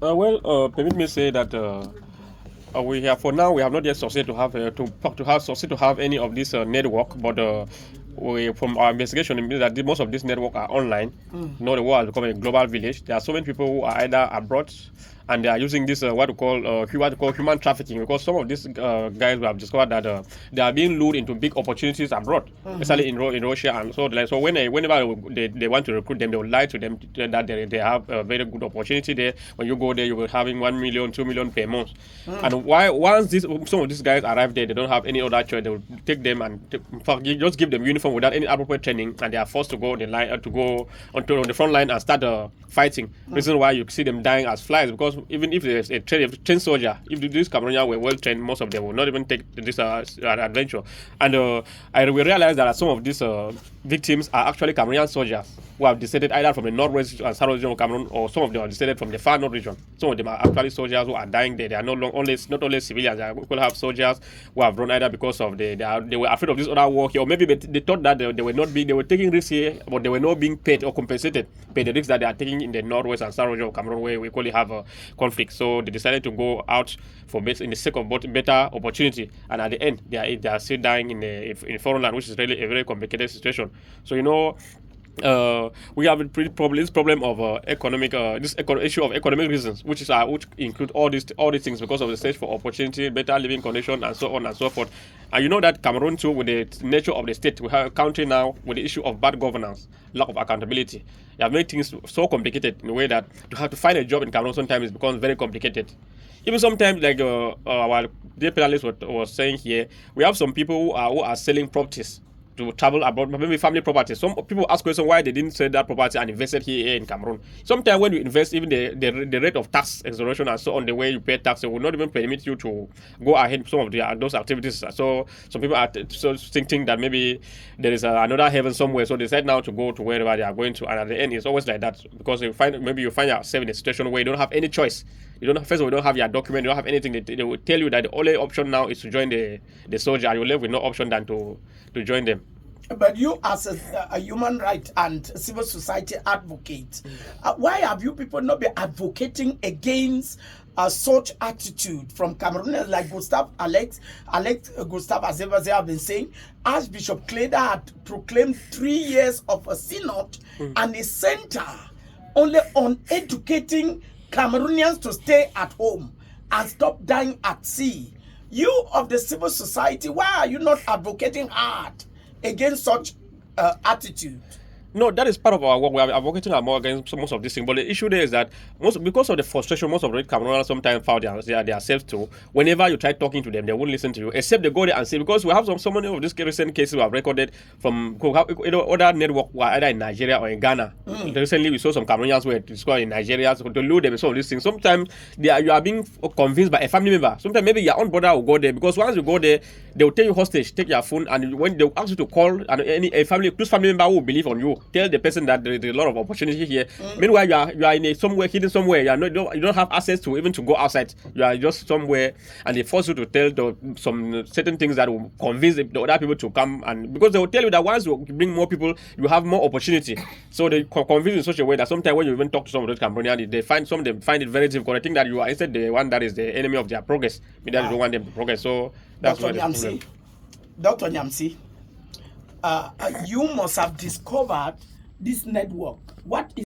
Permit me say that we have for now we have not yet succeeded to have to have any of this network, but we from our investigation it means that most of these network are online. You know, the world has become a global village. There are so many people who are either abroad and they are using this what we call human trafficking, because some of these guys we have discovered that they are being lured into big opportunities abroad, especially in Russia, and so like, so whenever they want to recruit them, they will lie to them that they have a very good opportunity there. When you go there, you will having 1 million, 2 million per month. And why once some of these guys arrive there, they don't have any other choice. They will take them and in fact, you just give them uniform without any appropriate training, and they are forced to go on the line to go on the front line and start fighting. Reason why you see them dying as flies, because even if there's a trained soldier, if these Cameroonians were well trained, most of them will not even take this adventure. And we realize that some of these victims are actually Cameroonian soldiers who have descended either from the northwest and south region of Cameroon, or some of them are descended from the far north region. Some of them are actually soldiers who are dying there. They are not only civilians. We could have soldiers who have run either because of they were afraid of this other war here, or maybe they thought that they were taking risks here, but they were not being paid or compensated by the risks that they are taking in the northwest and south region of Cameroon, where we equally have a conflict. So they decided to go out in the sake of better opportunity, and at the end they are still dying in foreign land, which is really a very complicated situation. So we have this problem of economic issue of economic reasons, which include all these things, because of the search for opportunity, better living condition, and so on and so forth. And you know that Cameroon too, with the nature of the state, we have a country now with the issue of bad governance, lack of accountability. They have made things so complicated in a way that to have to find a job in Cameroon sometimes it becomes very complicated. Even sometimes, like our dear panelist was saying here, we have some people who are selling properties to travel abroad, maybe family property. Some people ask questions why they didn't sell that property and invested here in Cameroon. Sometimes when you invest, even the rate of tax exoneration and so on, the way you pay tax, it will not even permit you to go ahead with some of those activities. So some people are thinking that maybe there is another heaven somewhere, so they decide now to go to wherever they are going to, and at the end it's always like that, because you find yourself in a situation where you don't have any choice. First of all, you don't have your document, you don't have anything. They will tell you that the only option now is to join the soldier, and you're left with no option than to join them. But you, as a human rights and civil society advocate, why have you people not been advocating against such attitude from Cameroonians like Alex Gustave Azevazé have been saying? Archbishop Kleda had proclaimed 3 years of a synod and a center only on educating Cameroonians to stay at home and stop dying at sea. You of the civil society, why are you not advocating hard against such attitude? No, that is part of our work. We are advocating more against most of these things. But the issue there is that because of the frustration, most of the Cameroonians sometimes found themselves to, whenever you try talking to them, they won't listen to you, except they go there and say, because we have so many of these recent cases we have recorded from other network, either in Nigeria or in Ghana. Recently, we saw some Cameroonians who were discovered in Nigeria, so to lure them and some of these things. Sometimes you are being convinced by a family member. Sometimes maybe your own brother will go there, because once you go there, they will take you hostage, take your phone, and when they will ask you to call, and a family member will believe on you. Tell the person that there is a lot of opportunity here. Meanwhile, you are in hidden somewhere. You don't have access to even to go outside. You are just somewhere, and they force you to tell some certain things that will convince the other people to come. And because they will tell you that once you bring more people, you have more opportunity. So they convince you in such a way that sometimes when you even talk to some of those Cameroonians, some of them find it very difficult. I think that you are instead the one that is the enemy of their progress. Maybe that you don't want them to progress. So that's Dr. Nyamsi, Dr. Nyamsi, you must have discovered this network. What is